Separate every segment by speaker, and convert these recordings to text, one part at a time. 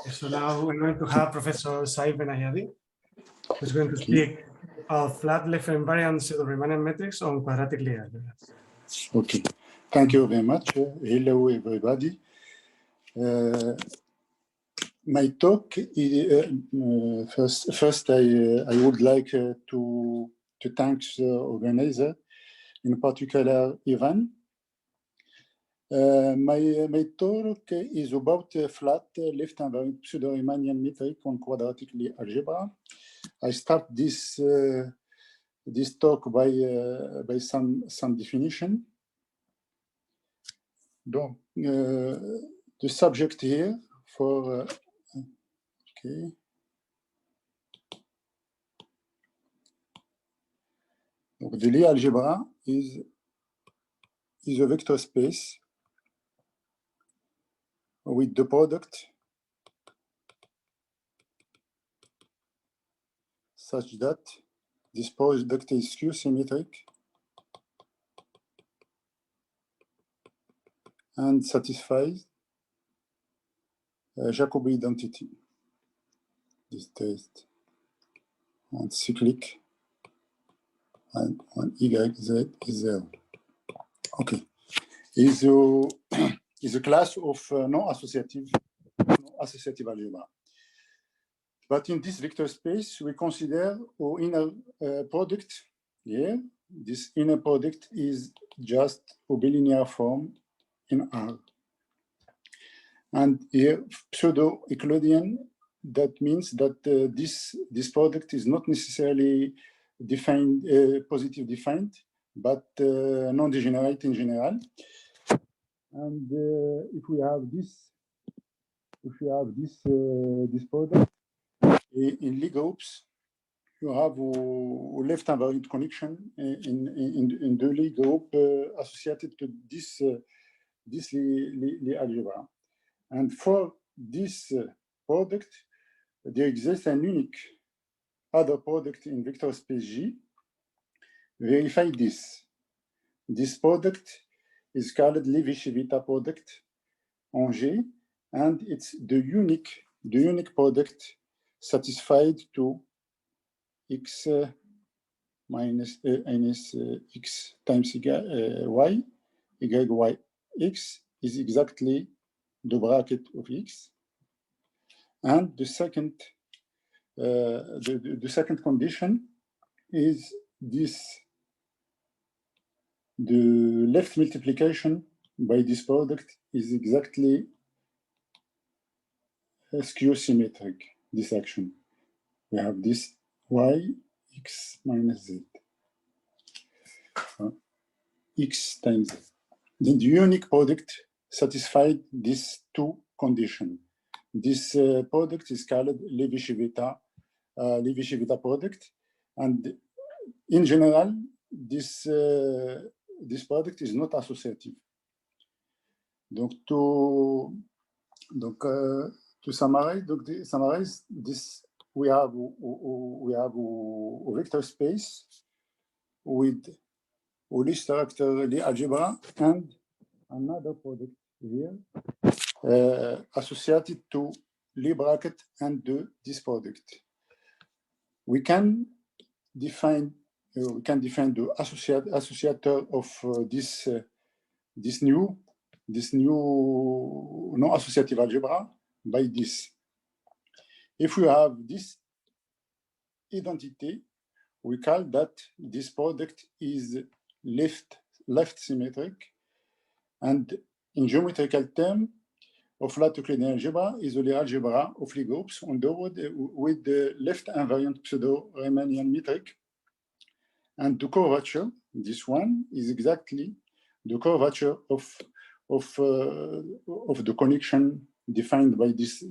Speaker 1: So now we're going to have Professor Saif Benayadi, who's going to speak of flat left invariant pseudo-Riemannian metrics on quadratic Lie algebras.
Speaker 2: Okay, thank you very much. Hello, everybody. My talk is first. I would like to thank the organizer, in particular Ivan. My talk is about flat left invariant pseudo-Riemannian metric on quadratic Lie algebra. I start this talk by some definition. Donc, the subject here for okay. Donc, the Lie algebra is a vector space with the product such that this product is skew-symmetric and satisfies Jacobi identity. This test on cyclic and on YZ is 0. Okay. Is a class of non-associative algebra. But in this vector space, we consider our inner product here. This inner product is just a bilinear form in R. And here, pseudo-Euclidean, that means that this product is not necessarily defined, positive defined, but non-degenerate in general. And if we have this product in Lie groups, you have a left invariant connection in the Lie group associated to this Lie algebra. And for this product, there exists an unique other product in vector space G. Verify this. This product is called Levi-Civita product on G, and it's the unique product satisfied to x minus x times y x is exactly the bracket of x, and the second second condition is this: the left multiplication by this product is exactly skew-symmetric. This action, we have this y x minus z x times z. Then the unique product satisfied these two conditions. This product is called Levi-Civita product, and in general, this product is not associative. Donc to summarize this, we have a vector space with a Lie structure Lie algebra and another product here associated to Lie bracket and this product. We can define the associator of this new non-associative algebra by this. If we have this identity, we call that this product is left symmetric, and in geometrical term of flat Euclidean algebra is the Lie algebra of Lie groups endowed with the left invariant pseudo-Riemannian metric, and the curvature, this one, is exactly the curvature of the connection defined by this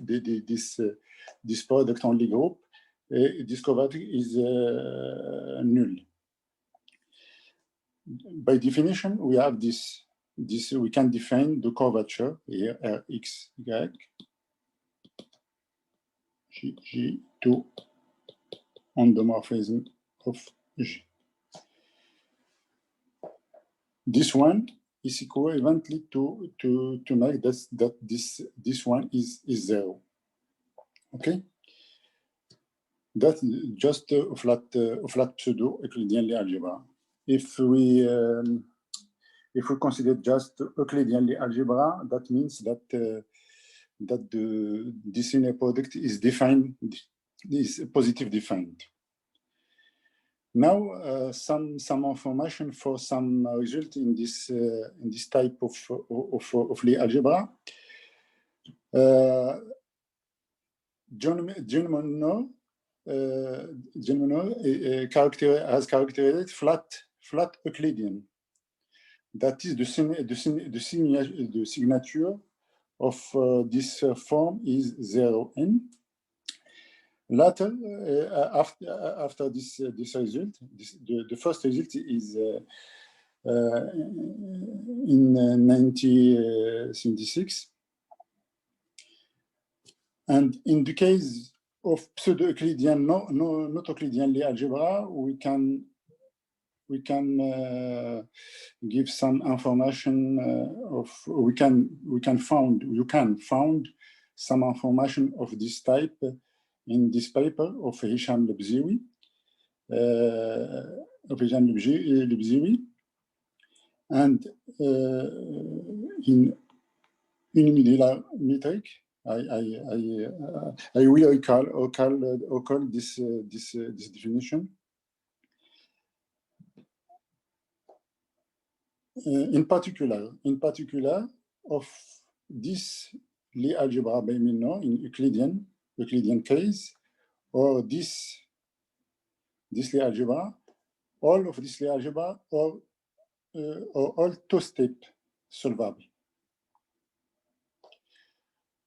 Speaker 2: product on Lie group. This curvature is null. By definition, we have this. We can define the curvature here, Rx, Y, G to endomorphism of G. This one is equivalently to make that this one is 0. Okay, that's just a flat pseudo-Euclidean algebra. If we consider just Euclidean algebra, that means that this inner product is defined, is positive defined. Now, some information for some result in this type of Lie algebra. John Monod has characterized flat Euclidean. That is the signature of this form is 0n. Later, after this result, the first result is in 1976. And in the case of pseudo-Euclidean, not Euclidean Lie algebra, we can give some information you can found some information of this type in this paper of Hisham Lebziwi, and in unimodular metric. I will recall this definition. In particular, of this Lie algebra by Monod in Euclidean case, or this Lie algebra, all of this Lie algebra are all two-step solvable.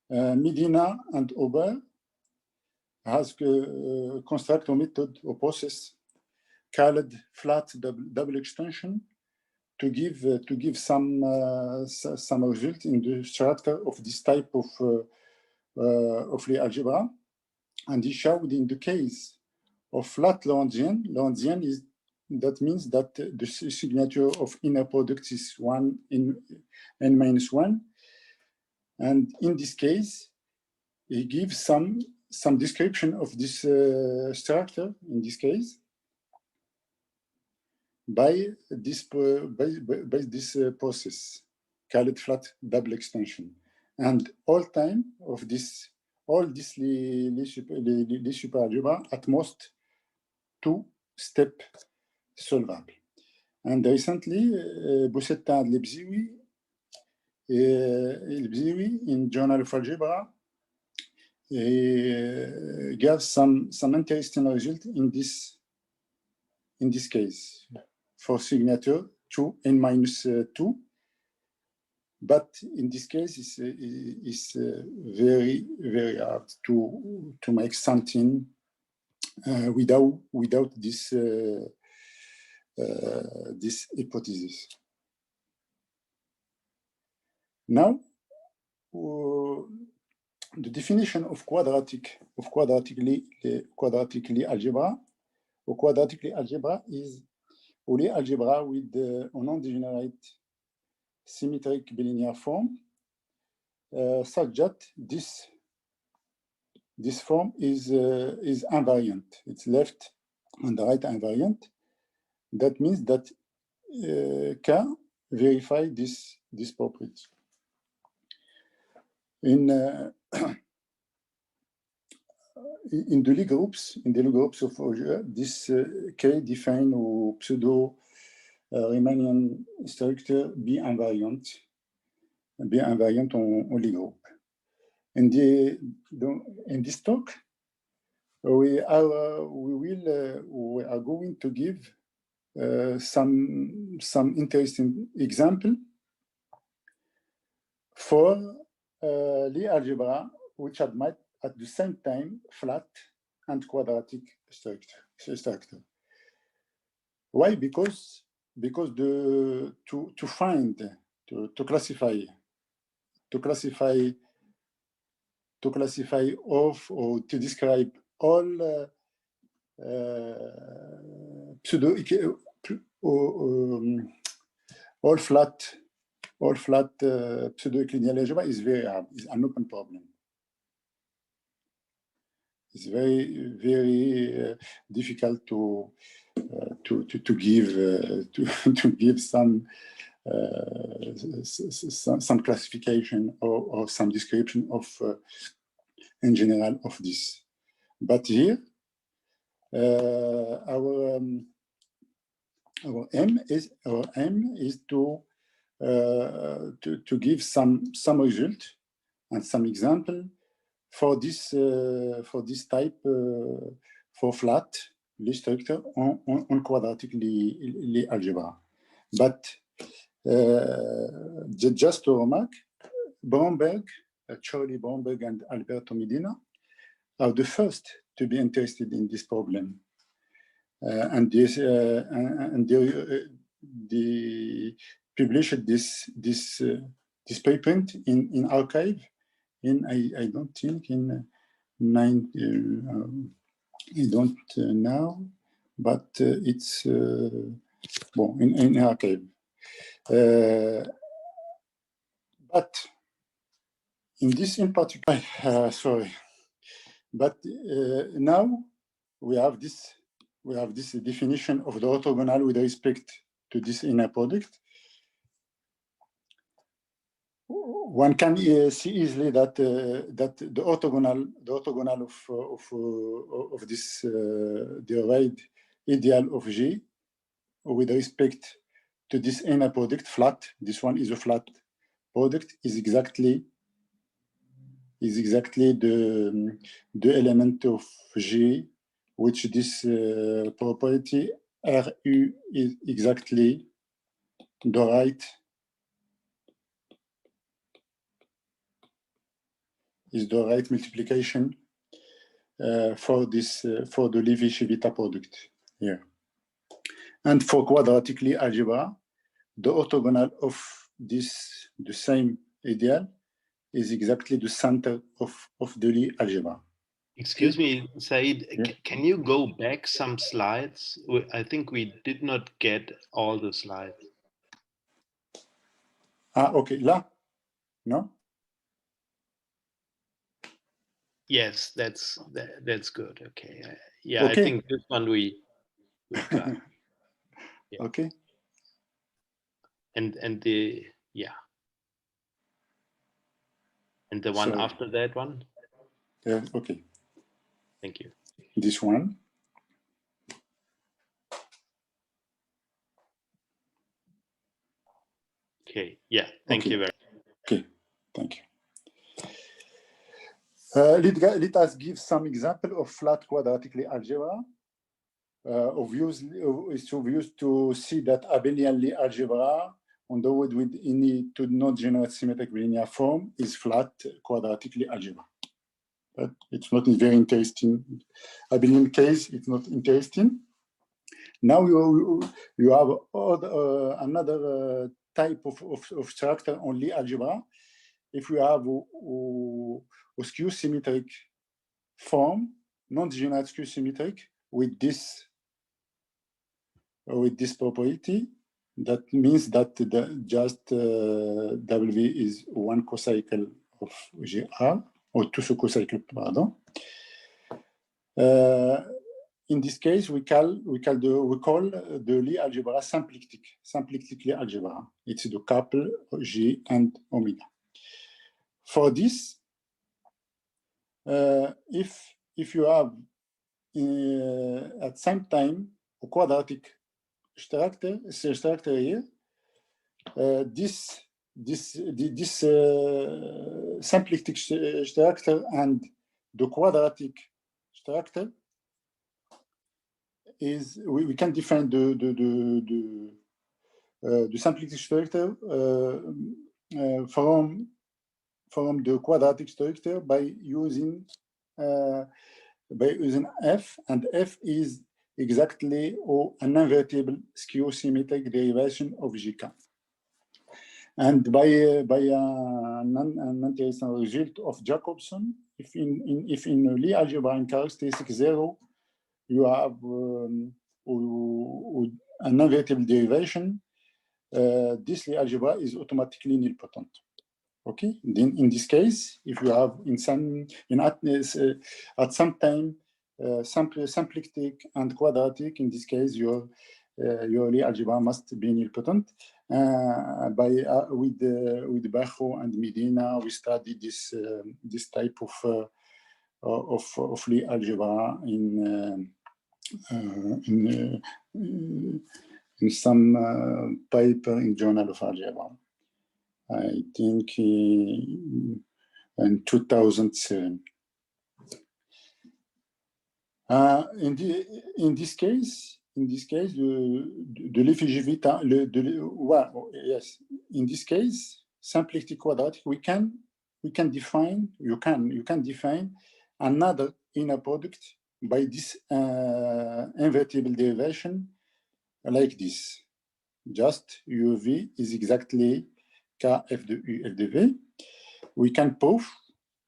Speaker 2: Medina and Ober has constructed a method or process called flat double extension to give some result in the structure of this type of Lie algebra, and he showed in the case of flat Lorentzian is that means that the signature of inner product is 1 in n-1, and in this case he gives some description of this structure in this case by this process called flat double extension, and all this Lie superalgebra at most two-step solvable. And recently, Boussetta and Lebziwi in Journal of Algebra gave some interesting result in this case for signature 2 n-2, but in this case it's very, very hard to make something without this hypothesis. Now, the definition of quadratic Lie algebra. A quadratic Lie algebra is a Lie algebra with a non-degenerate symmetric bilinear form, such that this form is invariant. It's left and right invariant. That means that K verify this property. In the Lie groups, of Auger, this K define a pseudo Riemannian structure B invariant en Lie group. In this talk, we are going to give some interesting example for Lie algebra which admit at the same time flat and quadratic structure. Why? Because to classify of or to describe all all flat pseudo-Euclidean algebra is very hard. It's an open problem. It's very difficult to give some classification or some description of in general of this. But here our aim is to give some result and some example for this type for flat Lie structure on quadratic Lie algebra. But just to remark, Bromberg, Charlie Bromberg and Alberto Medina are the first to be interested in this problem. And they published this preprint in archive in I don't think in I don't know, but it's well in archive. But in this in particular, sorry, but now we have this definition of the orthogonal with respect to this inner product. One can see easily that that the orthogonal of this derived ideal of G with respect to this inner product flat. This one is a flat product. Is exactly the element of G, which this property Ru is exactly the right. Is the right multiplication for this for the Lévi-Civita product here. And for quadratic Lie algebra, the orthogonal of this the same ideal is exactly the center of the Lie algebra.
Speaker 3: Excuse me, Said,
Speaker 2: Yeah.
Speaker 3: Can you go back some slides? I think we did not get all the slides.
Speaker 2: Ah, okay, là? No?
Speaker 3: Yes, that's good. Okay. Yeah,
Speaker 2: Okay.
Speaker 3: I think this one we got. Yeah.
Speaker 2: Okay.
Speaker 3: And the and the one
Speaker 2: Sorry.
Speaker 3: after that one.
Speaker 2: Okay.
Speaker 3: Thank you.
Speaker 2: This one.
Speaker 3: Okay. Yeah. Thank you very much.
Speaker 2: Okay. Thank you. Let us give some example of flat quadratic Lie algebra. It's obvious to see that abelian Lie algebra endowed with any two non-generate symmetric linear form is flat quadratic Lie algebra. But it's not very interesting. Abelian case, it's not interesting. Now you have another type of structure on Lie algebra. If you have a skew symmetric form, non-degenerate skew symmetric with this property, that means that W is one cocycle of GR, or two cocycle, pardon. In this case, we call the Lie algebra symplectic Lie algebra. It's the couple G and omega. For this, if you have at same time a quadratic structure here, this symplectic structure and the quadratic structure is we can define the symplectic structure from the quadratic structure by using F, and F is exactly an invertible skew symmetric derivation of GK. And by an interesting result of Jacobson, if in Lie algebra in characteristic 0 you have an invertible derivation, this Lie algebra is automatically nilpotent. Okay, then in this case, if you have at some time symplectic and quadratic, in this case your Lie algebra must be nilpotent. With Bajo and Medina, we studied this type of Lie algebra in some paper in Journal of Algebra. I think in 2007. In this case, the Levi-Civita, yes. In this case, symplectic quadratic, you can define another inner product by this invertible derivation like this. Just UV is exactly KF de U F de V. We can prove,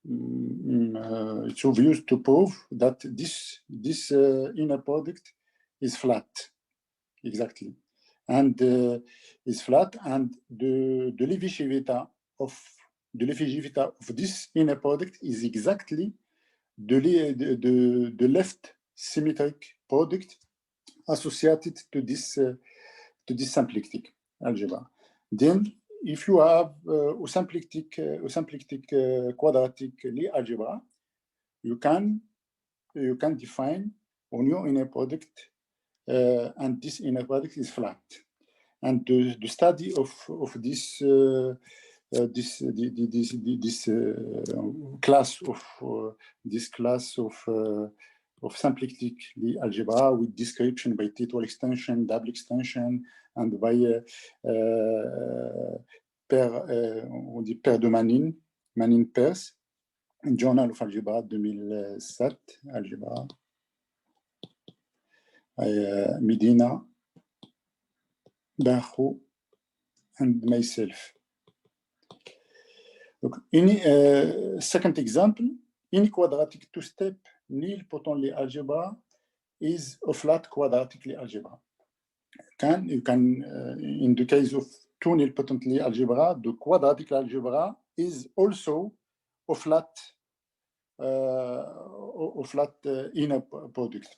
Speaker 2: it's obvious to prove that this inner product is flat, exactly, and is flat, and the Levi-Civita of this inner product is exactly the left symmetric product associated to this symplectic algebra. Then, if you have a symplectic quadratic Lie algebra, you can define a new inner product, and this inner product is flat. And the study of this class of symplectic Lie algebra with description by Titwell extension, double extension, and by on dit paire de Manin pairs, in Journal of Algebra 2007, Algebra, Medina, Bajo, and myself. Donc, second example, in quadratic two-step nilpotent Lie algebra is a flat quadratic Lie algebra. You can in the case of two nilpotent Lie algebra, the quadratic algebra is also a flat inner product,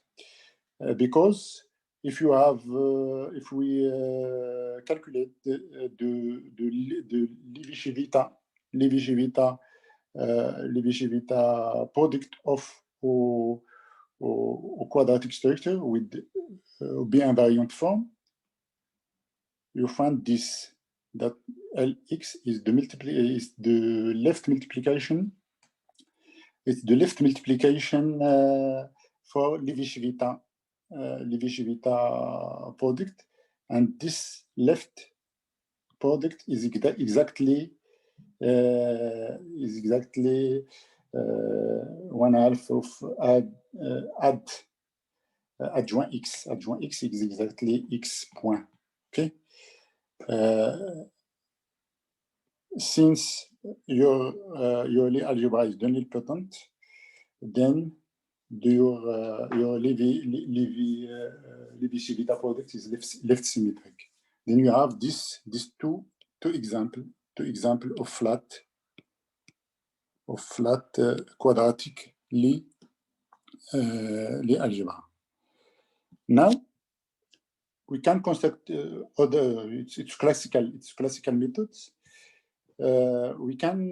Speaker 2: because if you have if we calculate the Levi-Civita product of a quadratic structure with B invariant form, you find this, that Lx is the left multiplication. It's the left multiplication for Levi-Civita product, and this left product is exactly 1/2 of adjoint x. Adjoint x is exactly x point. Okay. Since your Lie algebra is nilpotent, then your Levi-Civita product is left symmetric. Then you have these two example of flat quadratic Lie algebra. Now we can construct other. It's classical methods. We can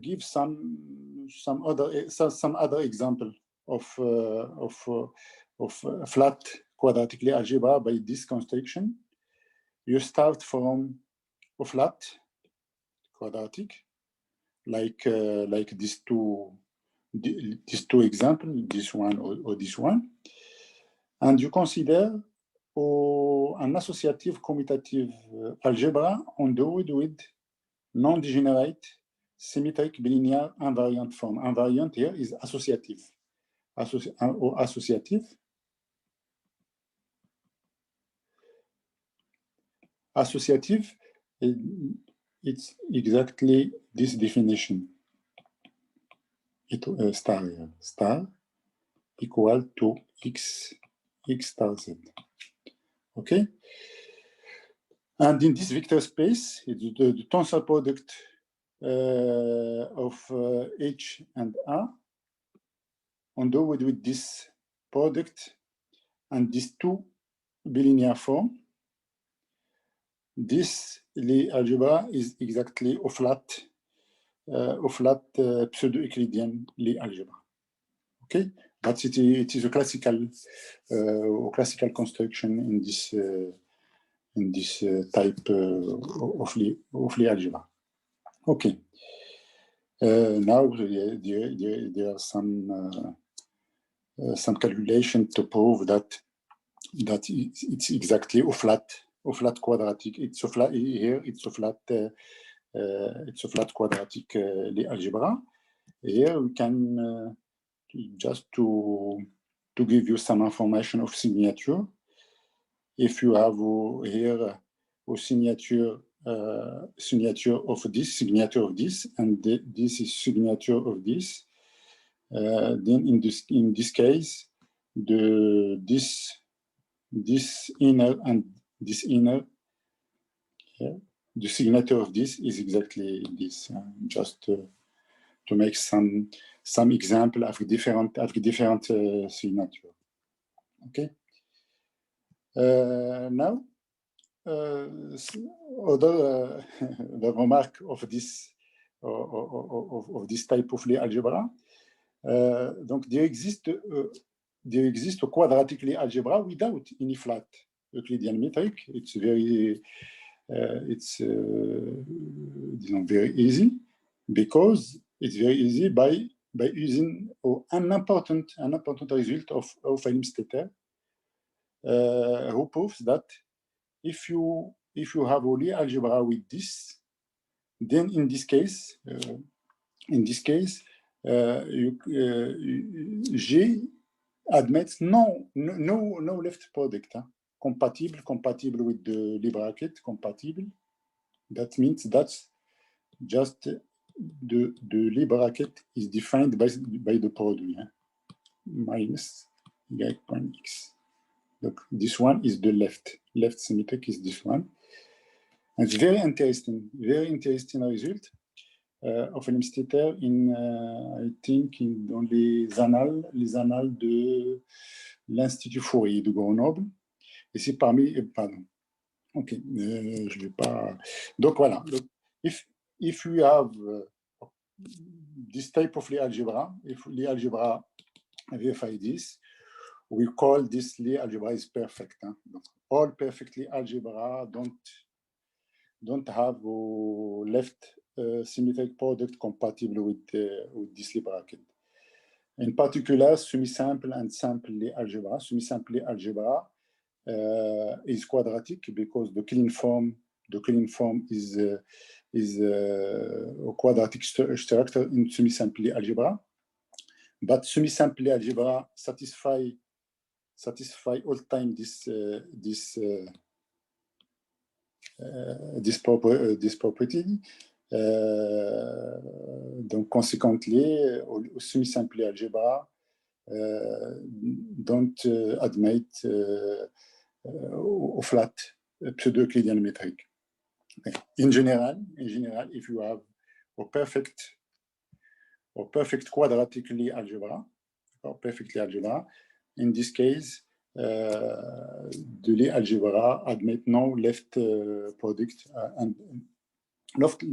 Speaker 2: give some other example of flat quadratic Lie algebra by this construction. You start from a flat quadratic, like these two examples, this one or this one, and you consider an associative commutative algebra endowed with non-degenerate symmetric bilinear invariant form. Invariant here is associative. Associative, it's exactly this definition. Star equal to x star z. Okay. And in this vector space, the tensor product of H and A, endowed with this product and these two bilinear form, this Lie algebra is exactly a flat pseudo-Euclidean Lie algebra. Okay, but it is a classical construction in this type of Lie algebra. Okay. Now there are some calculation to prove that it's exactly a flat quadratic. It's a flat here. It's a flat quadratic Lie algebra. Here we can just to give you some information of signature. If you have here a signature of this, and this is signature of this, then in this case, this inner and this inner, the signature of this is exactly this. Just to make some example of different signature. Okay. Now, other the remark of this type of Lie algebra. Donc, there exists a quadratic Lie algebra without any flat Euclidean metric. It's very very easy, because it's very easy by using an important result of Helmstetter, who proves that if you have a Lie algebra with this, then in this case, G admits no left product, compatible with the Lie bracket, compatible. That means that's just the Lie bracket is defined by the product, minus y point x. Look, this one is the left symmetric is this one. And it's very interesting result of Helmstetter in I think in dans les annales de l'Institut Fourier de Grenoble. Et c'est parmi, pardon. Ok, je vais pas. Donc voilà. If you have this type of Lie algebra, if Lie algebra verify this, we call this Lie algebra is perfect. All perfect Lie algebra don't have left symmetric product compatible with this Lie bracket. In particular, semi-sample and sample Lie algebra. Semi-sample Lie algebra is quadratic because the clean form is a quadratic structure in semi-sample Lie algebra. But semi-sample Lie algebra satisfy all time this property. Donc consequently, semi-sample Lie algebra don't admit flat pseudo-Euclidean metric. In general, if you have a perfect quadratic Lie algebra, in this case, the Lie algebra admit no left product and not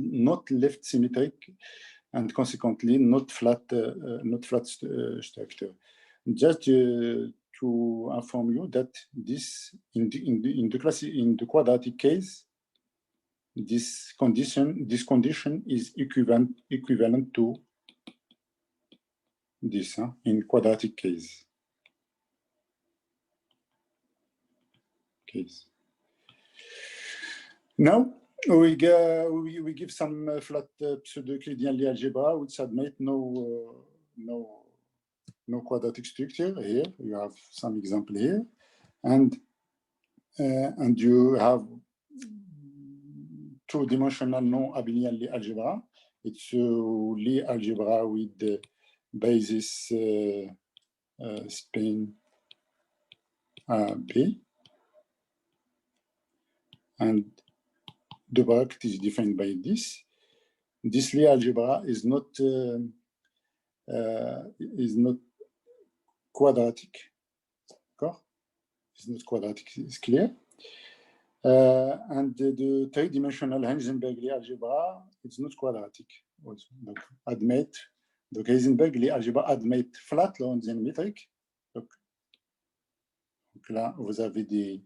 Speaker 2: left symmetric, and consequently not flat structure. Just to inform you that this in the quadratic case, this condition is equivalent to this in quadratic case. Now we give some flat pseudo-Euclidean Lie algebra which admit no quadratic structure. Here you have some example here, and you have two-dimensional non-abelian Lie algebra. It's a Lie algebra with the basis spin B, and the bracket is defined by this. this Lie algebra is not quadratic. It's not quadratic, it's clear. And the three-dimensional Heisenberg Lie algebra is not quadratic. Also. Donc, admit, the Heisenberg Lie algebra admit flat Lorentzian metric. Donc là, vous avez des,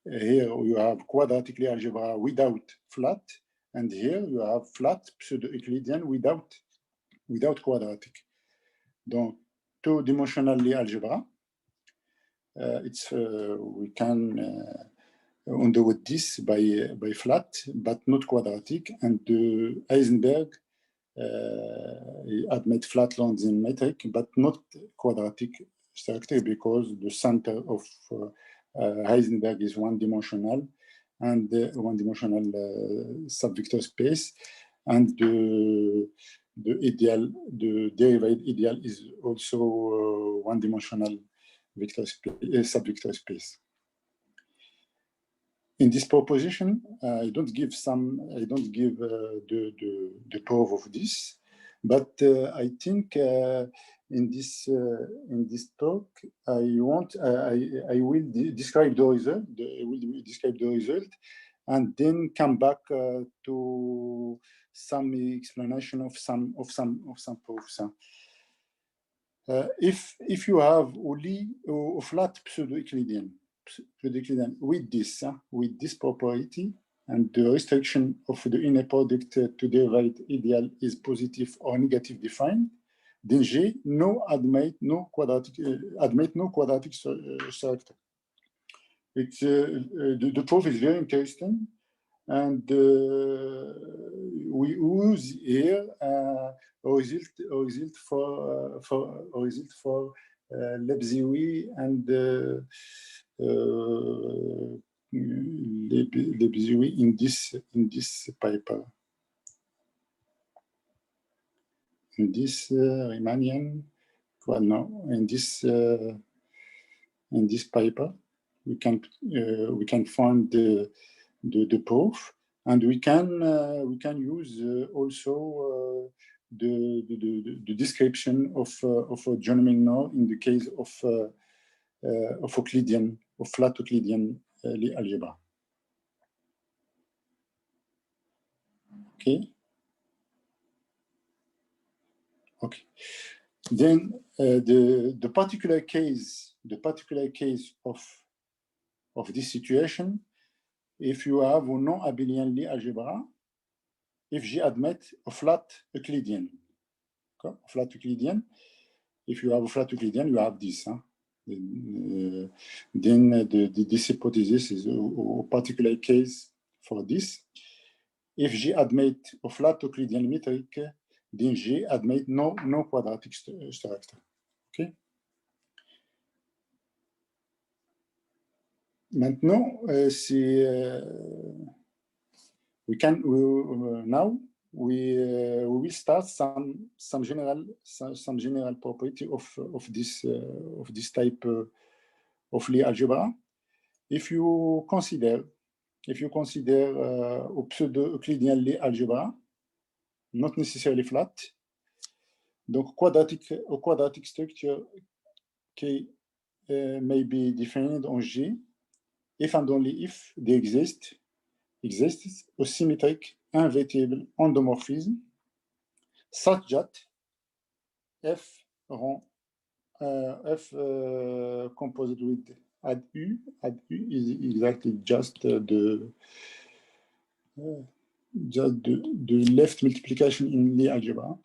Speaker 2: here you have quadratic Lie algebra without flat, and here you have flat pseudo-Euclidean without quadratic. Donc, two-dimensional Lie algebra, we can undo this by flat, but not quadratic, and the Heisenberg admit flat Lorentzian metric, but not quadratic structure, because the center of Heisenberg is one-dimensional, and one-dimensional subvector space, and the derived ideal is also one-dimensional vector space, subvector space. In this proposition, I don't give the proof of this, but I think in this talk I will describe the result, and then come back to some explanation of some proofs. If you have only a flat pseudo-Euclidean with this property, and the restriction of the inner product to the right ideal is positive or negative defined, then G admit no quadratic structure. The proof is very interesting, and we use here a result for Lebziewi and Lebziewi in this paper. In this Riemannian, well, no, in this paper, we can find the proof, and we can use also the description of John Milnor in the case of Euclidean, of flat Euclidean Lie algebra. Okay. Then the particular case of this situation, if you have a non-abelian Lie algebra, if G admit a flat Euclidean, okay? Flat Euclidean. If you have a flat Euclidean, you have this. Then this hypothesis is a particular case for this. If G admit a flat Euclidean metric, then G admit no quadratic structure. Okay. Maintenant, we will start some general property of this type of Lie algebra. If you consider a pseudo-Euclidean Lie algebra, not necessarily flat, donc a quadratic structure may be defined on G if and only if there exists a symmetric invertible endomorphism such that F composed with add U is exactly just the left multiplication in Lie algebra.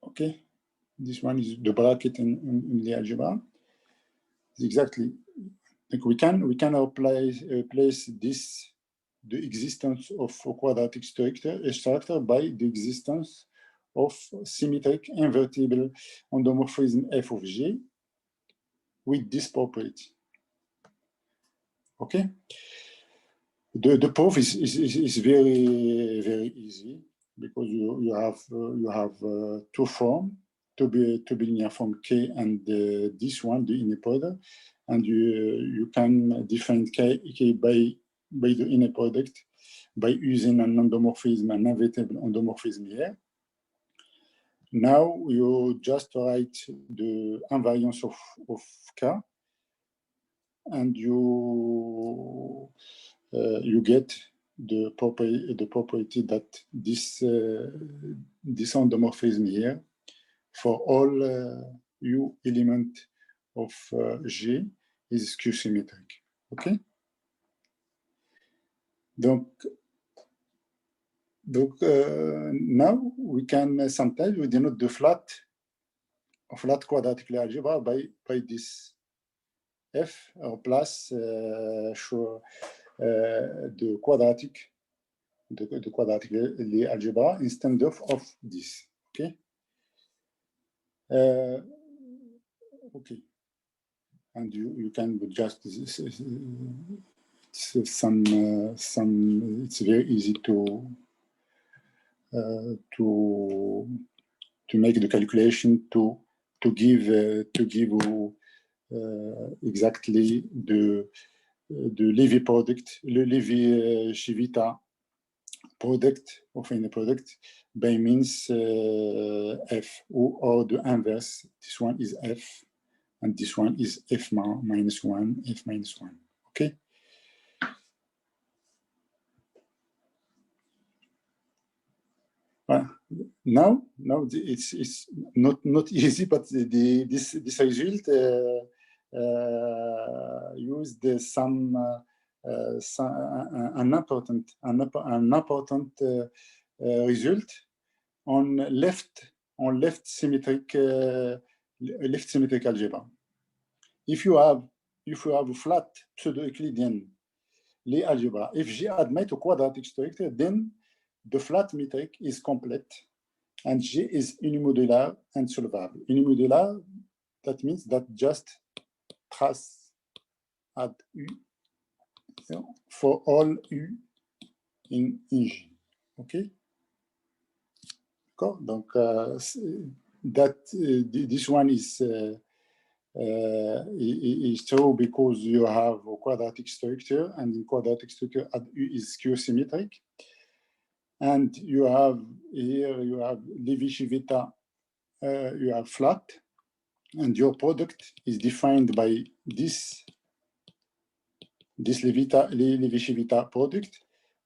Speaker 2: Okay, this one is the bracket in Lie algebra. It's exactly. Like we can replace this, the existence of a quadratic structure by the existence of symmetric invertible endomorphism f of G with this property. Okay, the proof is very easy, because you have two forms, two bilinear form K and this one, the inner product, and you can define K by by the inner product by using an endomorphism, an inevitable endomorphism here. Now you just write the invariance of K, and you get the property that this endomorphism here for all U element of G is skew-symmetric. Okay. Donc now we can sometimes we denote the flat quadratic algebra by this F plus the quadratic algebra instead of this. Okay. Okay. And you can just it's very easy to make the calculation to give exactly the Lévy product, the Lévy-Civita product of any product by means F or the inverse. This one is F and this one is F minus 1, F minus 1. Okay. Now it's not easy, but this result used an important result on left symmetric algebra. If you have a flat pseudo-Euclidean Lie algebra, if G admit a quadratic structure, then the flat metric is complete and G is unimodular and solvable. Unimodular, that means that just trace add U for all U in G. Okay? Donc, this one is true because you have a quadratic structure, and in quadratic structure add U is skew-symmetric. And you have here, you have Lévy-Civita, you have flat, and your product is defined by this Lévy-Civita product,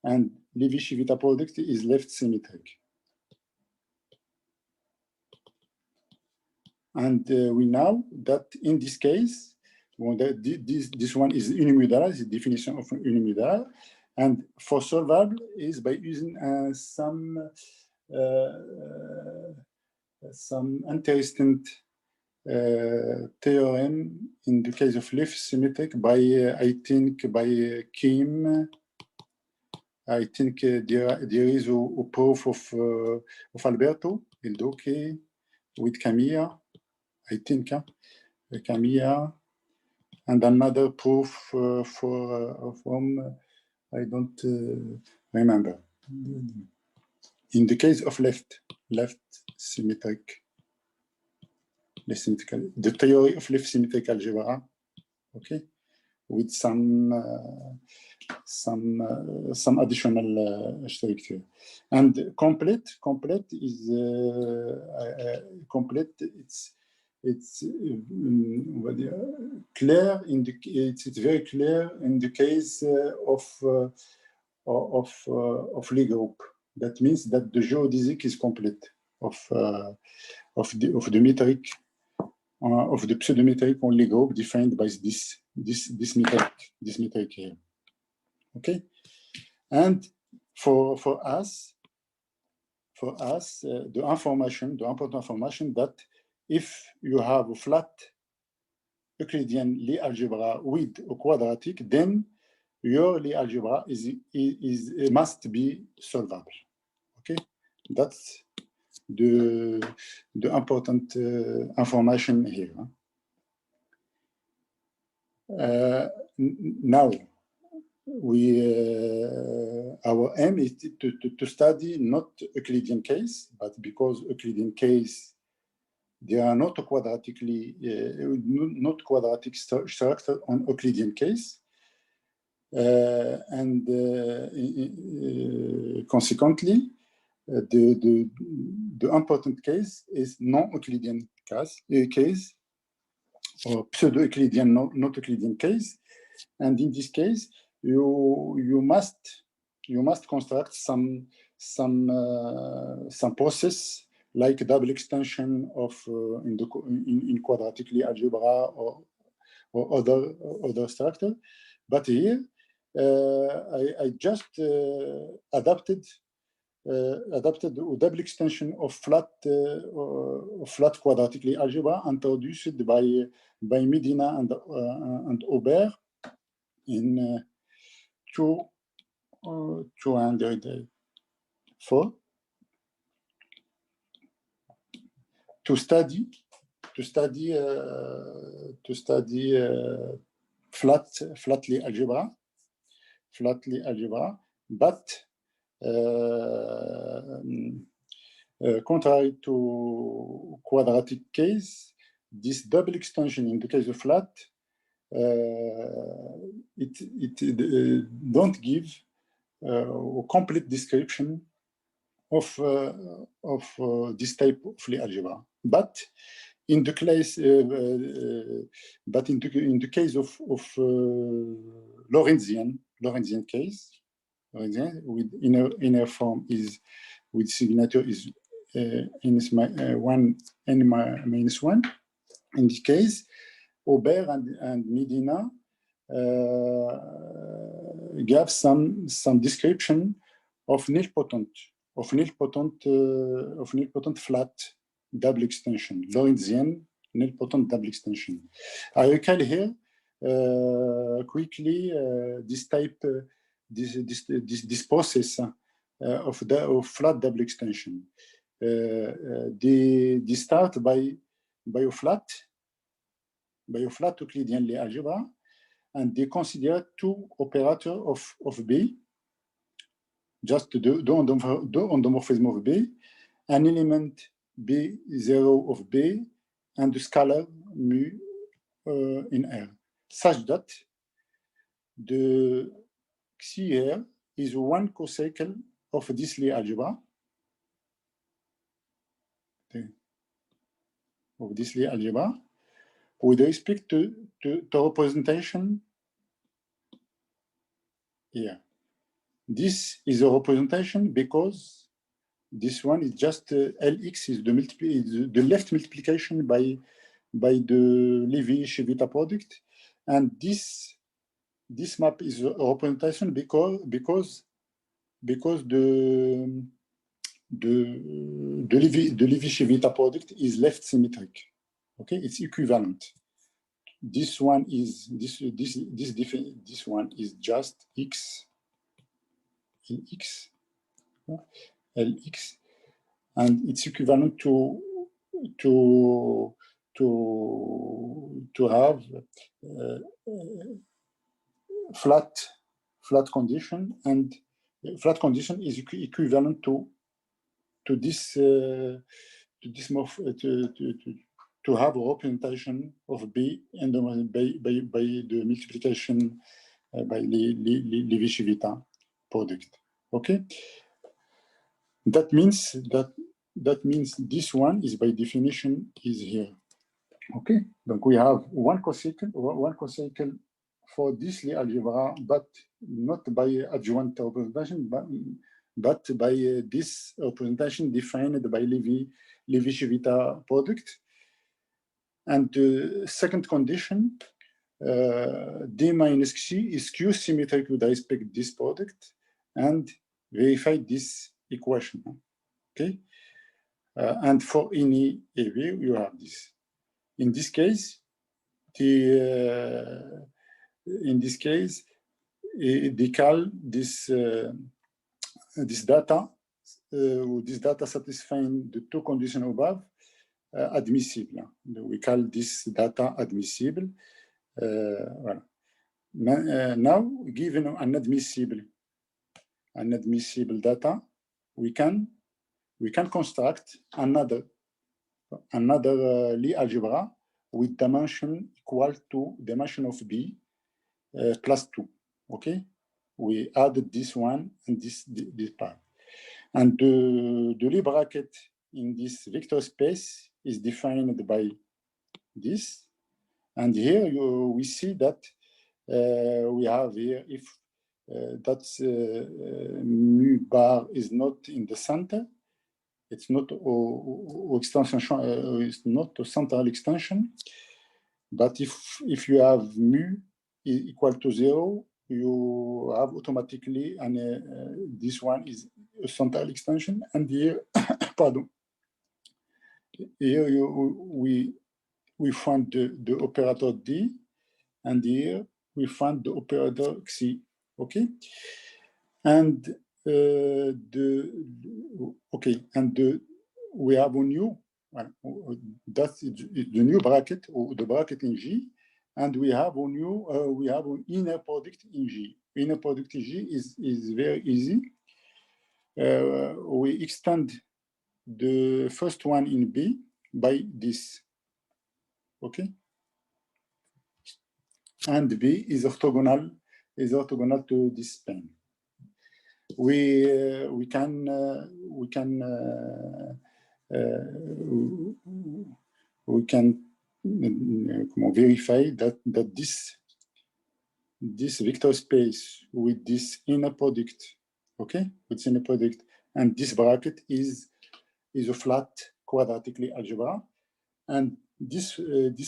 Speaker 2: and Lévy-Civita product is left symmetric. And we know that in this case, this one is unimodular, is the definition of unimodular. And for solvable is by using some interesting theorem in the case of left symmetric by I think by Kim. I think there is a proof of Alberto Il Duce with Camilla. I think Camilla, and another proof from I don't remember. In the case of left symmetric, the theory of left symmetric algebra, okay, with some additional structure. And complete is complete. It's clear in the it's very clear in the case of Lie group. That means that the geodesic is complete of the metric of the pseudometric on Lie group defined by this metric here. Okay, and for us the important information that if you have a flat Euclidean Lie algebra with a quadratic, then your Lie algebra must be solvable. Okay, that's the important information here. Now our aim is to study not Euclidean case, but because Euclidean case they are not quadratic structure on Euclidean case. and consequently, the important case is non-Euclidean case, or pseudo-Euclidean, not Euclidean case. And in this case, you must construct some process like double extension of in quadratic Lie algebra or other structure. But here I just adapted a double extension of flat quadratic Lie algebra introduced by Medina and Aubert in 204 to study flat Lie algebra, but contrary to quadratic case, this double extension in the case of flat, it don't give a complete description of this type of Lie algebra. But in the case, in the case of Lorentzian case, with inner form is with signature is n-1. In this case, Aubert and Medina gave some description of nilpotent flat double extension, Lorentzian nilpotent double extension. I recall here quickly this type. This process of flat double extension. They start by a flat Euclidean Lie algebra, and they consider two operators of B, just deux endomorphism of B, an element B0 of B, and the scalar mu in R, such that the Xi here is one cocycle of this Lie algebra, with respect to representation here. This is a representation because this one is just Lx is the left multiplication by the Lévy-Civita product, and this map is a representation because the Lévy-Civita product is left symmetric. Okay, it's equivalent. This one is this one is just Lx, and it's equivalent to have flat condition, and flat condition is equivalent to this to have a representation of B and by the multiplication by Lévy-Civita product. Okay, that means this one is by definition is here. Okay, donc we have one cocycle for this Lie algebra, but not by adjoint representation, but by this representation defined by Lévy-Civita product. And the second condition, D minus Xi is Q symmetric with respect to this product, and verify this equation. Okay, and for any AV, you have this. In this case, they call this data satisfying the two conditions above admissible. We call this data admissible. Voilà. Now, given an admissible data, we can construct another Lie algebra with dimension equal to dimension of B plus 2. Okay, we added this one and this part. And the Lie bracket in this vector space is defined by this. And here we see that we have here, if that mu bar is not in the center, it's not extension, it's not a central extension. But if you have mu equal to 0, you have automatically, and this one is a central extension. And here, pardon, here we find the operator D, and here we find the operator Xi. Okay, and we have a new. That's the new bracket, or the bracket in G, and we have a new an inner product in G. Inner product in G is very easy. We extend the first one in B by this. Okay, and B is orthogonal to this plane. We can verify that this vector space with this inner product, okay, with inner product, and this bracket is a flat quadratic algebra, and this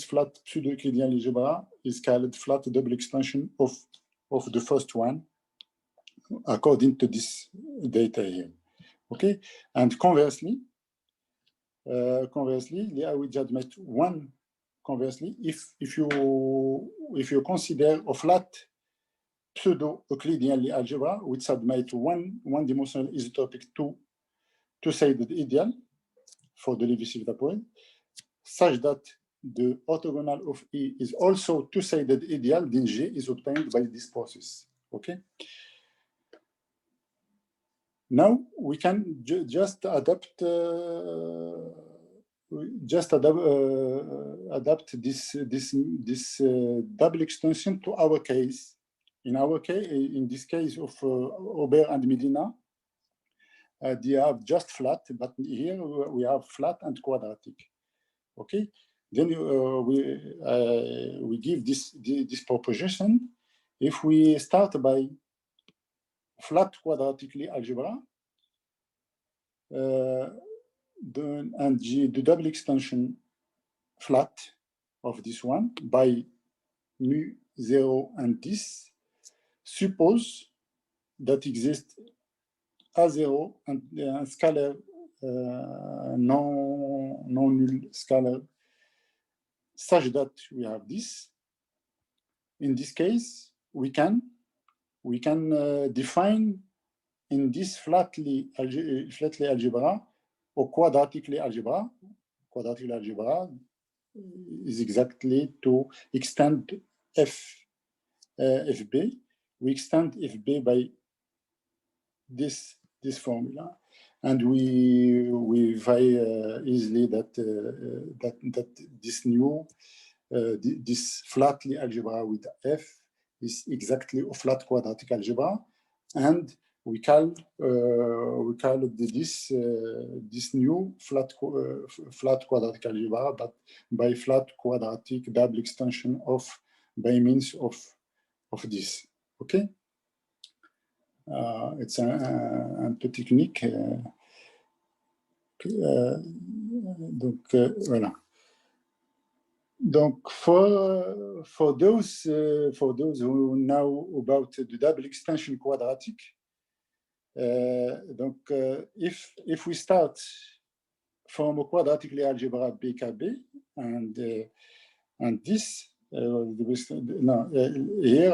Speaker 2: flat pseudo-Euclidean algebra is called flat double extension of the first one, according to this data here. Okay, and conversely, I will just make one. Conversely, if you consider a flat pseudo-Euclidean algebra which admit one-dimensional isotropic two-sided ideal for the Lévy-Civita-Pourel, such that the orthogonal of E is also two-sided ideal, then G is obtained by this process. Okay. Now we can just adapt this double extension to our case. In our case, in this case of Aubert and Medina, they have just flat, but here we have flat and quadratic. Okay, then we give this proposition. If we start by flat quadratically algebra, and the double extension flat of this one by mu 0 and this, suppose that exists A0 and scalar non-null scalar, such that we have this. In this case, we can define in this flatly algebra or quadratically algebra. Quadratic algebra is exactly to extend FB. We extend FB by this formula, and we very easily that this new this flatly algebra with F is exactly a flat quadratic algebra, and we call this new flat quadratic algebra, but by flat quadratic double extension by means of this. Okay, it's un peu technique. Donc voilà. Donc for those who know about the double extension quadratic, if we start from a quadratic algebra BKB and this here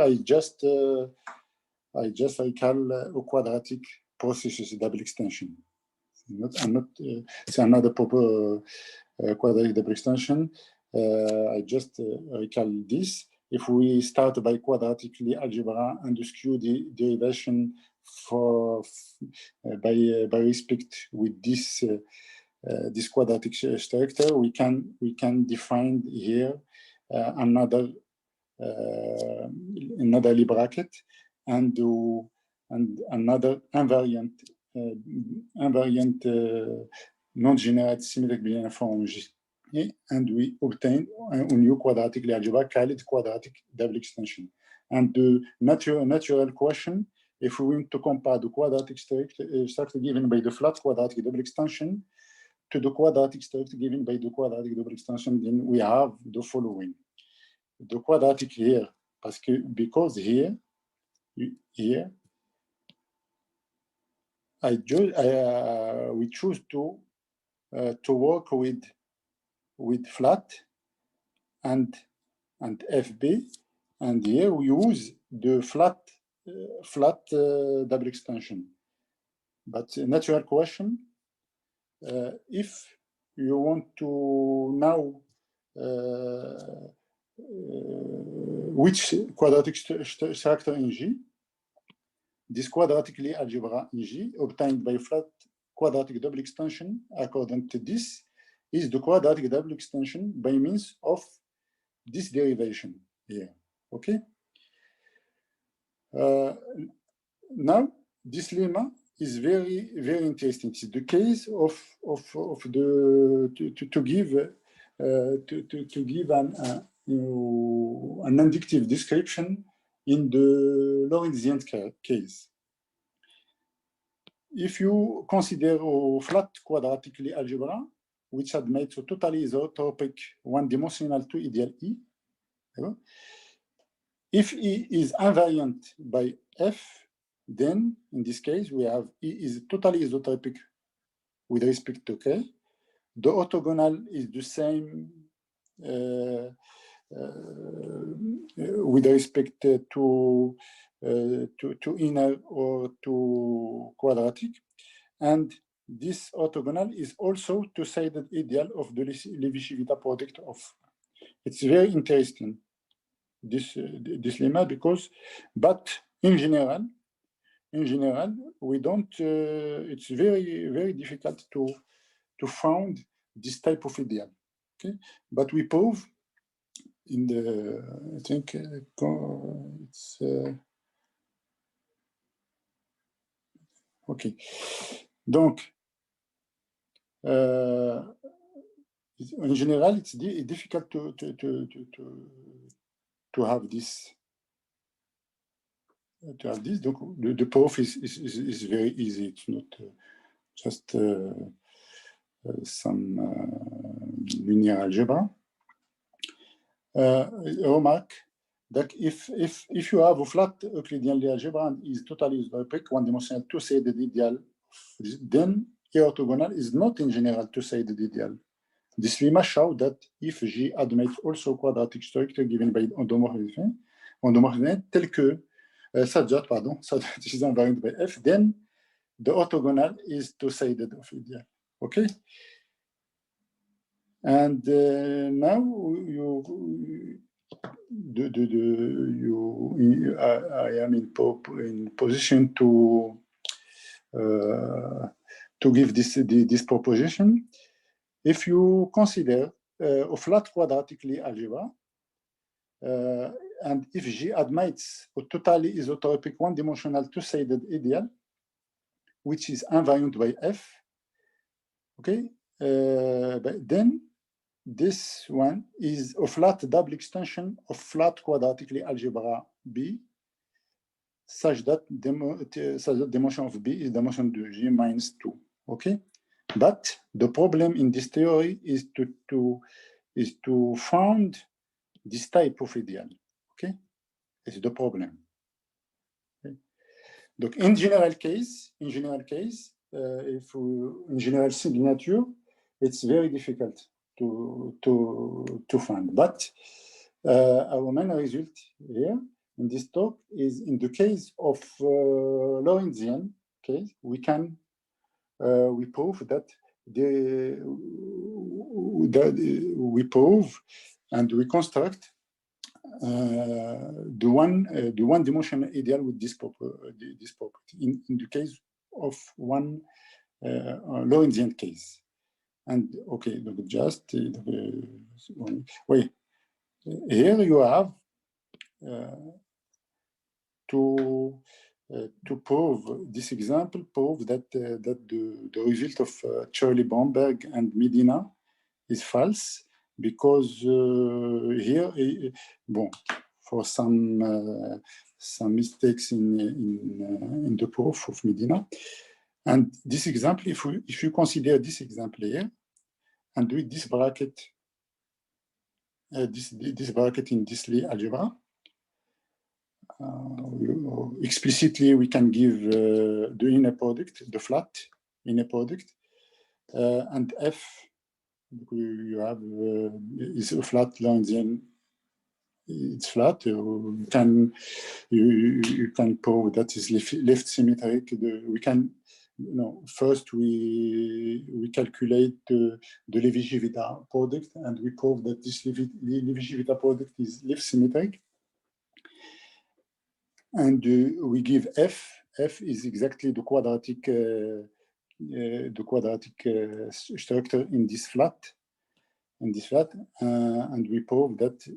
Speaker 2: I call a quadratic processus double extension. It's another proper quadratic double extension. I call this. If we start by quadratically algebra and skew the derivation by respect with this this quadratic structure, we can define here another Lie bracket, and another invariant non-generate symmetric bilinear form G, and we obtain a new quadratic Lie algebra called quadratic double extension. And the natural question, if we want to compare the quadratic structure given by the flat quadratic double extension to the quadratic structure given by the quadratic double extension, then we have the following. The quadratic here, because here we choose to work with flat and FB, and here we use the flat double extension. But natural question, if you want to know which quadratic structure in G, this quadratic Lie algebra in G obtained by flat quadratic double extension, according to this, is the quadratic double extension by means of this derivation here. Okay. Now this lemma is very, very interesting. It's the case of the to give an inductive description in the Lorentzian case. If you consider a flat quadratic Lie algebra, which admits a totally isotropic one-dimensional 2 ideal E, if E is invariant by F, then in this case we have E is totally isotropic with respect to K. The orthogonal is the same with respect to inner or to quadratic, and this orthogonal is also two-sided ideal of the Levi-Civita product of. It's very interesting, this lemma, because, but in general we don't. It's very, very difficult to found this type of ideal. Okay, but we prove in the, I think it's okay. Donc, in general, it's difficult to have this. Donc, the proof is very easy. It's not just some linear algebra. Remark that if you have a flat Euclidean Lie algebra and is totally isotropic, one-dimensional two-sided ideal, then E orthogonal is not in general two-sided ideal. This lemma shows that if G admits also quadratic structure given by endomorphism tel que such that is invariant by F, then the orthogonal is two-sided of ideal. Okay. And now I am in position to give this proposition. If you consider a flat quadratic Lie algebra, and if G admits a totally isotropic one-dimensional two-sided ideal, which is invariant by F, okay, then this one is a flat double extension of flat quadratic Lie algebra B, such that the dimension of B is the dimension of G minus 2. Okay, but the problem in this theory is to find this type of ideal. Okay, it's the problem. Okay. Donc, in general case, if in general signature, it's very difficult to find. But our main result here in this talk is in the case of Lorentzian case, we prove that we prove and we construct the one-dimensional ideal with this property in the case of one Lorentzian case. And okay, just wait. Here you have to prove this example, prove that the result of Charlie Bromberg and Medina is false, because here, for some mistakes in the proof of Medina. And this example, if you consider this example here, and with this bracket, this bracket in this Lie algebra, explicitly we can give the inner product, the flat inner product, and F, you have is a flat Lorentzian. It's flat. You can prove that is left symmetric. We can, first we calculate the Levi-Civita product, and we prove that this Levi-Civita product is left symmetric. And we give F. F is exactly the quadratic structure in this flat. And we prove that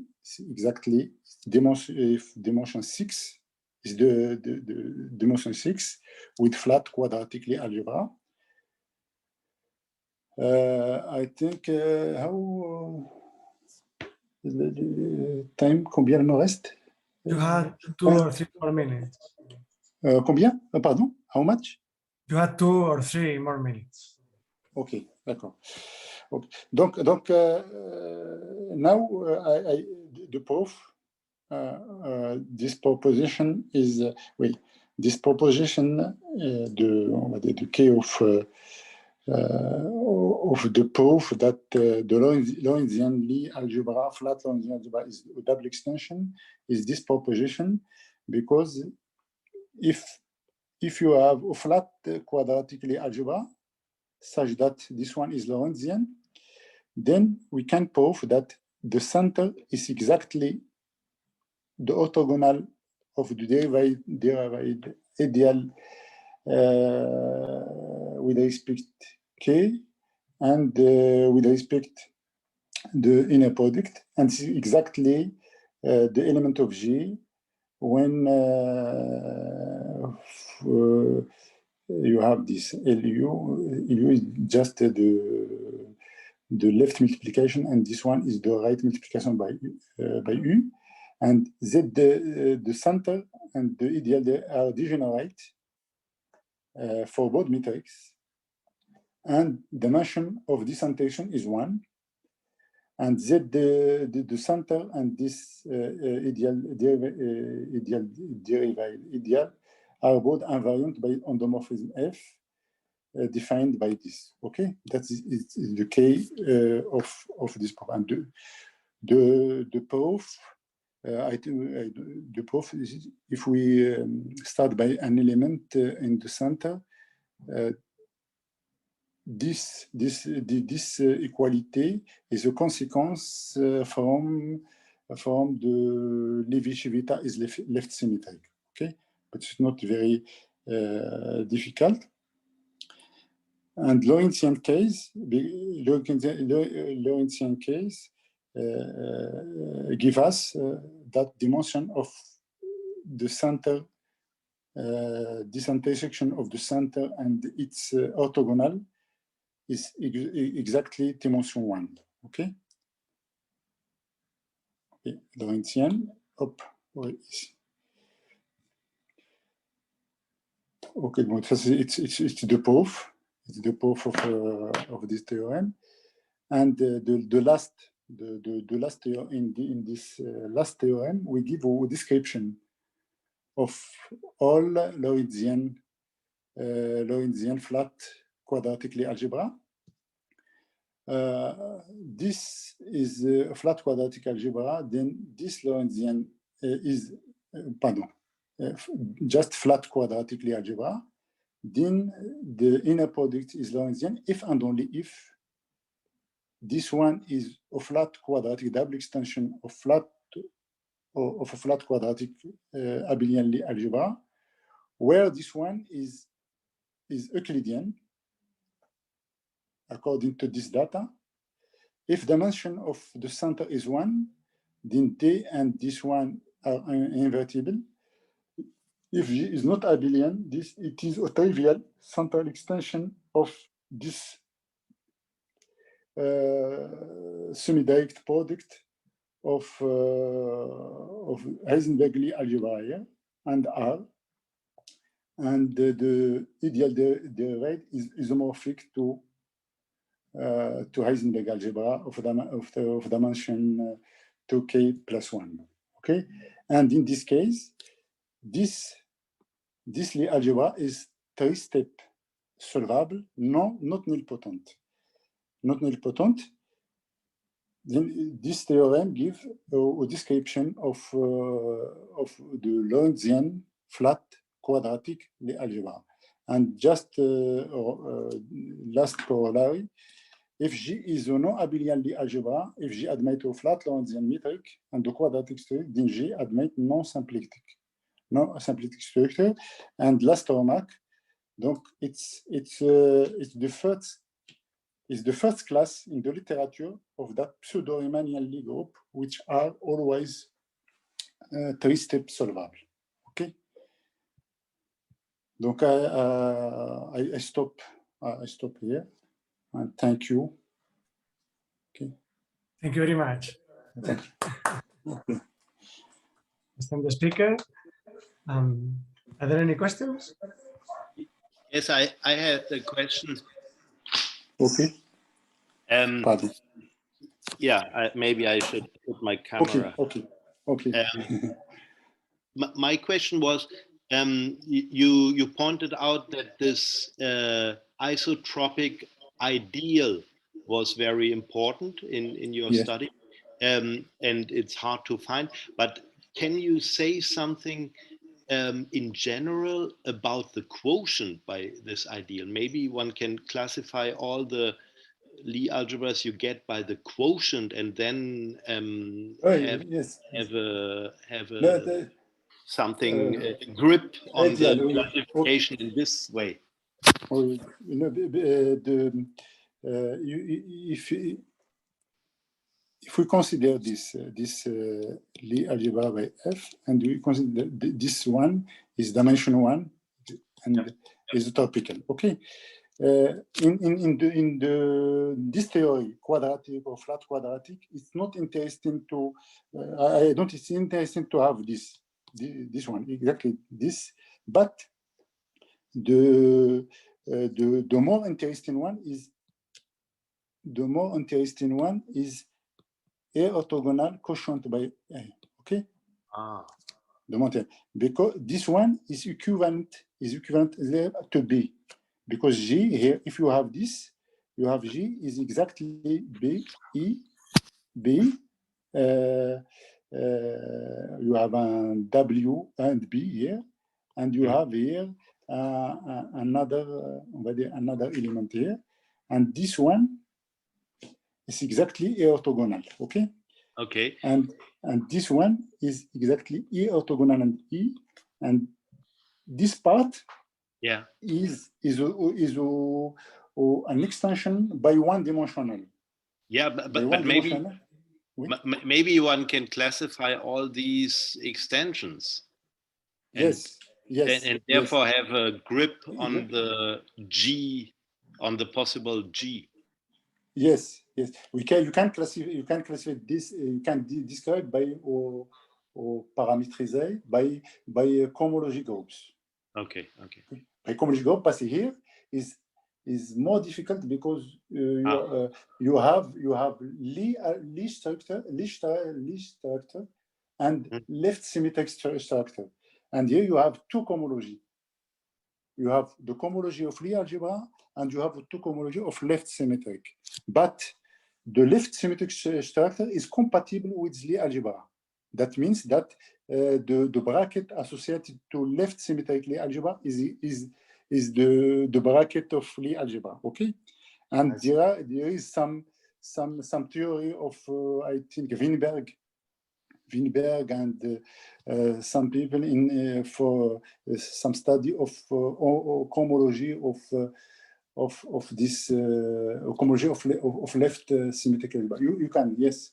Speaker 2: exactly dimension 6 is the dimension 6 with flat quadratic Lie algebra. I think time, combien il me reste?
Speaker 1: You had 2 or 3 more minutes.
Speaker 2: Combien? Pardon? How much?
Speaker 1: You had 2 or 3 more minutes.
Speaker 2: Okay, d'accord. Okay. Donc now the proof, this proposition is this proposition the K of the proof that the Lorentzian Lie algebra, flat Lorentzian algebra, is a double extension, is this proposition, because if you have a flat quadratic Lie algebra such that this one is Lorentzian, then we can prove that the center is exactly the orthogonal of the derived ideal with respect K and with respect the inner product, and it's exactly the element of G when you have this LU. LU is just the left multiplication, and this one is the right multiplication by U. And Z, the center and the ideal, they are degenerate for both metrics. And the dimension of this centration is 1. And Z, the center and this ideal are both invariant by endomorphism F, defined by this. Okay, that is the K of this proof. And the proof, the proof is if we start by an element in the center, this equality is a consequence from the Levi-Civita is left symmetric. Okay, but it's not very difficult. And Lorentzian case give us that dimension of the center, this intersection of the center and its orthogonal is exactly dimension 1. Okay. Okay. Lorentzian. Hop. Okay. Well, it's the proof. It's the proof of this theorem, and the last theorem in this last theorem we give a description of all Lorentzian flat quadratic Lie algebra. This is a flat quadratic algebra. Then this Lorentzian is just flat quadratic Lie algebra. Then the inner product is Lorentzian if and only if this one is a flat quadratic double extension of a flat quadratic abelian Lie algebra, where this one is Euclidean according to this data. If dimension of the center is 1, then D and this one are invertible. if G is not abelian, it is a trivial central extension of this semi-direct product of Heisenberg-Lie algebra here and R, and the ideal derived is isomorphic to Heisenberg algebra of dimension 2k plus 1. Okay, and in this case, this Lie algebra is three-step solvable, not nilpotent. Not nilpotent. Then this theorem gives a description of the Lorentzian flat quadratic Lie algebra. And just last corollary, if G is a non-abelian Lie algebra, if G admits a flat Lorentzian metric and the quadratic structure, then G admits non-symplectic structure. And last remark, donc it's the first class in the literature of that pseudo-Riemannian Lie group, which are always three-step solvable. Okay. Donc I stop here, and thank you. Okay.
Speaker 1: Thank you very much.
Speaker 2: Thank you.
Speaker 1: Understand the speaker. Are there any questions?
Speaker 3: Yes, I had a question.
Speaker 2: Okay. Pardon.
Speaker 3: Yeah, maybe I should put my camera.
Speaker 2: Okay.
Speaker 3: My question was, you pointed out that this isotropic ideal was very important in your study, and it's hard to find. But can you say something in general about the quotient by this ideal? Maybe one can classify all the Lie algebras you get by the quotient, and then have something grip on the classification in this way.
Speaker 2: If we consider this Lie algebra by F, and we consider this one is dimension 1 and isotropical, okay. In this theory, quadratic or flat quadratic, it's not interesting to. I don't. It's interesting to have this one, exactly this. But the more interesting one is A orthogonal quotient by A. Okay. Because this one is equivalent to B. Because G here, if you have this, you have G is exactly B, E, B. You have a W and B here, and you have here another element here, and this one is exactly A orthogonal. Okay.
Speaker 3: Okay.
Speaker 2: And this one is exactly E orthogonal and E, and this part.
Speaker 3: Yeah.
Speaker 2: Is an extension by one-dimensional.
Speaker 3: Yeah, but maybe one can classify all these extensions.
Speaker 2: Yes.
Speaker 3: And therefore have a grip on the G, on the possible G.
Speaker 2: Yes. You can classify this. You can describe by or parametrize by cohomology groups.
Speaker 3: Okay.
Speaker 2: By cohomology group, but here is more difficult because you have Lie structure and left symmetric structure, and here you have two cohomology. You have the cohomology of Lie algebra, and you have the two cohomology of left symmetric. But the left symmetric structure is compatible with Lie algebra. That means that the bracket associated to left symmetric Lie algebra is the bracket of Lie algebra. Okay, and there is some theory of I think Weinberg and some people in for some study of cohomology of this cohomology of left symmetric algebra. You can, yes.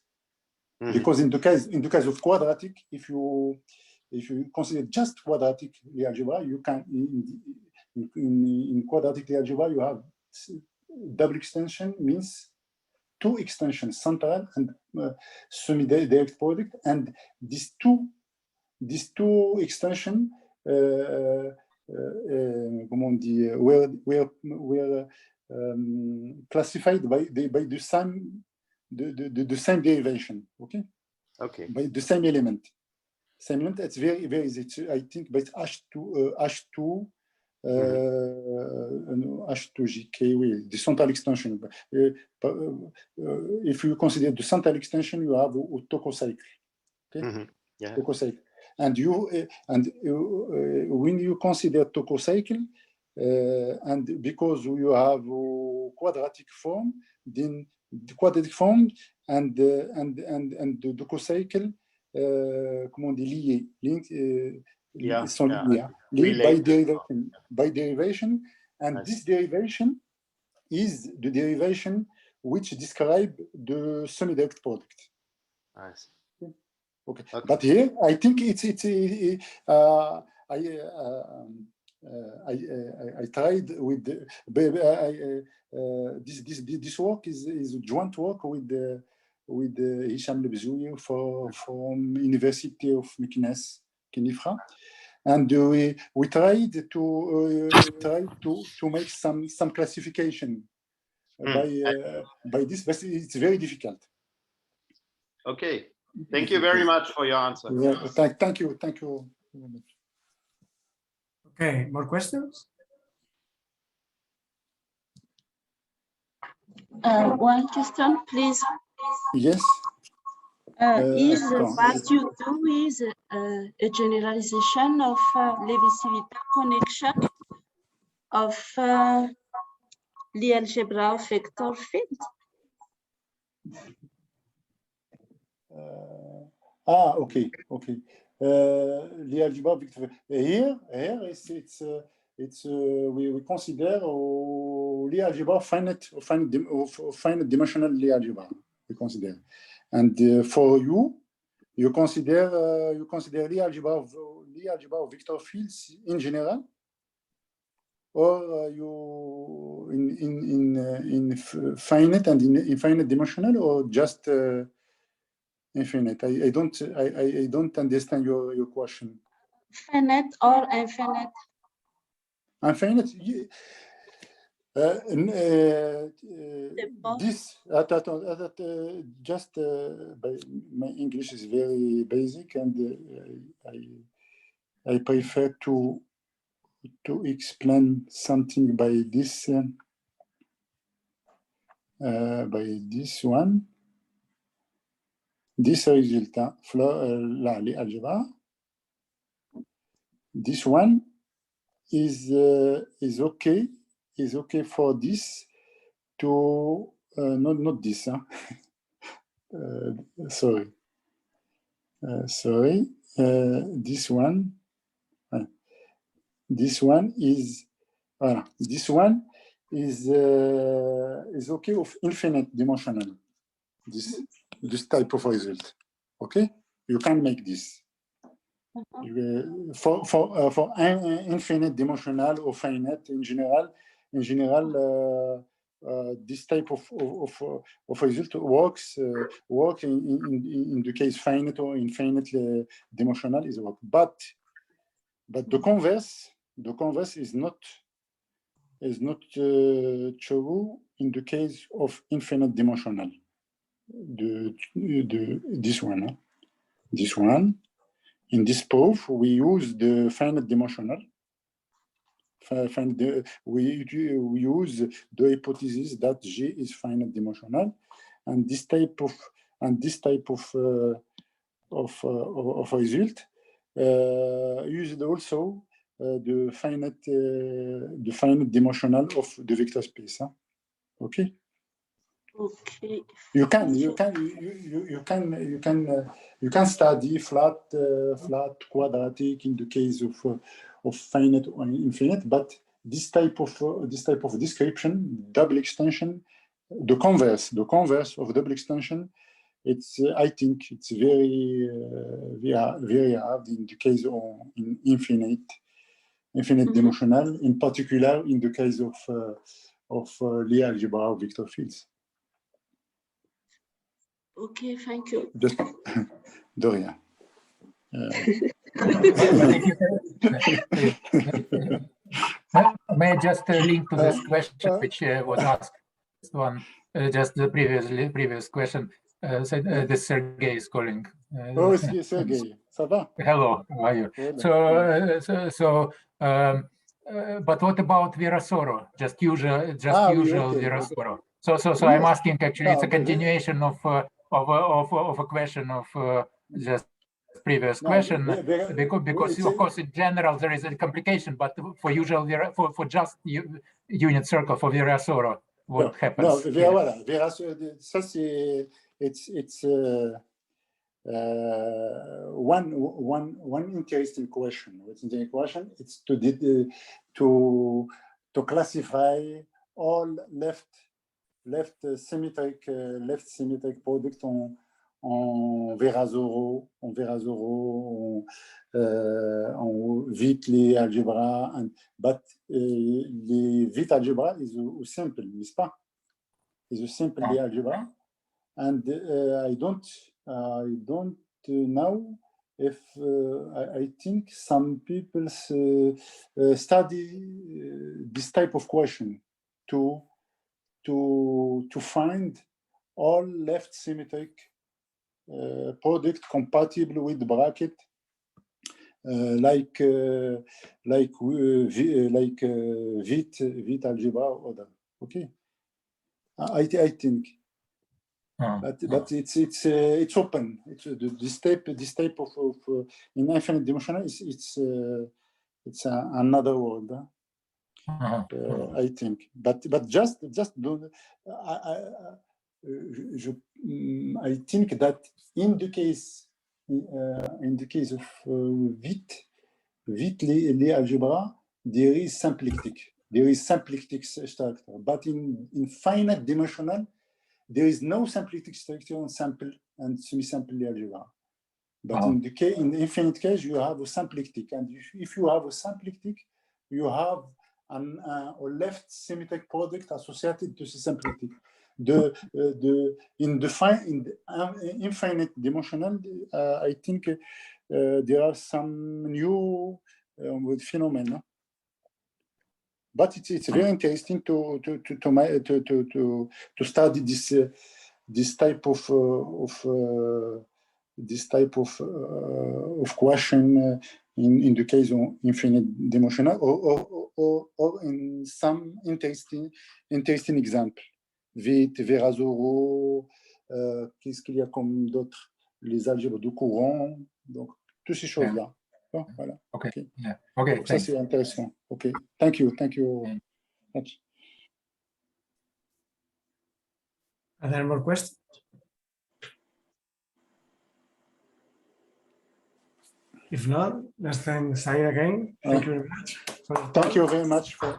Speaker 2: Because in the case of quadratic, if you if you consider just quadratic Lie algebra, you can in quadratic Lie algebra you have double extension means two extensions, central and semi-direct product, and these two extensions were classified by the same derivation, okay?
Speaker 3: Okay.
Speaker 2: By the same element. Same element. It's very easy. I think by H2 H2GK, the central extension. If you consider the central extension, you have a Tocco cycle. Okay?
Speaker 3: Yeah.
Speaker 2: Tocco cycle. And when you consider Tocco cycle, and because you have a quadratic form, then the quadratic form and the Tocco cycle, comment on dit, liés, sont liés, by derivation, and this derivation is the derivation which describe the semi-direct product.
Speaker 3: Nice.
Speaker 2: Okay. But here I think I tried with this work is a joint work with Hicham Lebzoui from University of Meknes, Kenifra, and we tried to make some classification by this, but it's very difficult.
Speaker 3: Okay. Thank you very much for your answer.
Speaker 2: Yeah, thank you very much.
Speaker 1: Okay, more questions?
Speaker 4: One question, please.
Speaker 2: Yes.
Speaker 4: Is what you do is a generalization of Levi-Civita connection of Lie algebra of vector field?
Speaker 2: Okay. Lie algebra vector. Here it's we consider Lie algebra finite dimensional Lie algebra. We consider, and for you consider Lie algebra of vector fields in general, or you in finite and in infinite dimensional, or just infinite? I don't understand your question.
Speaker 4: Finite or infinite?
Speaker 2: Infinite. This just my English is very basic, and I prefer to explain something by this one. This résultat, là, les algebra. This one is okay. Is okay for this to not this. Huh? Sorry. This one. This one is. This one is okay of infinite dimensional. This type of result. Okay, you can make this. For infinite dimensional or finite in general, this type of result work in the case finite or infinite dimensional is work. But the converse is not true in the case of infinite dimensional. This one. This one. In this proof, we use the finite dimensional. We use the hypothesis that G is finite dimensional, and this type of result used also the finite dimensional of the vector space. Huh? Okay.
Speaker 4: Okay.
Speaker 2: You can study flat quadratic in the case of finite or infinite, but this type of description, double extension, the converse of double extension I think it's very hard in the case of infinite dimensional, in particular in the case of Lie algebra or vector fields.
Speaker 4: Okay, thank you.
Speaker 2: Just de rien.
Speaker 5: May I just link to this question which was asked? Just the previous question. This Sergey is calling.
Speaker 2: Oh, Sergey, ça va?
Speaker 5: Hello, how are you? But what about Virasoro? Just usual Virasoro. So I'm asking, actually, it's a continuation of a question of just previous question, because of course in general there is a complication, but for usual for just unit circle for Virasoro, what happens?
Speaker 2: No, voilà, Virasoro, ça c'est it's one interesting question. What's the question? It's to classify all left symmetric product en Virasoro, en Witt-Lie algebra, but the Witt algebra is simple, n'est-ce pas? Is a simple Lie algebra, and I don't know if I think some people study this type of question to find all left symmetric product compatible with bracket, like Witt algebra or other. Okay, I think, but it's open. It's this type of in infinite dimensional. It's another world. I think, but just do. I think that in the case of Witt-Lie algebra, there is symplectic structure, but in finite dimensional, there is no symplectic structure on sample and semi-sample Lie algebra. But in the infinite case, you have a symplectic, and if you have a symplectic, you have a left symmetric product associated to the symplectic. In the infinite dimensional, I think there are some new phenomena, but it's very interesting to study this type of question in the case of infinite dimensional, or in some interesting example. Witt, Virasoro, qu'est-ce qu'il y a comme d'autres? Les algèbres de courant, donc toutes ces choses-là. Bon, voilà.
Speaker 5: Okay. Yeah. Okay.
Speaker 2: Donc, ça c'est intéressant. Okay. Thank you. Much.
Speaker 1: Are there more questions? If not, let's thank Said again. Thank you very much.
Speaker 2: Thank you very much for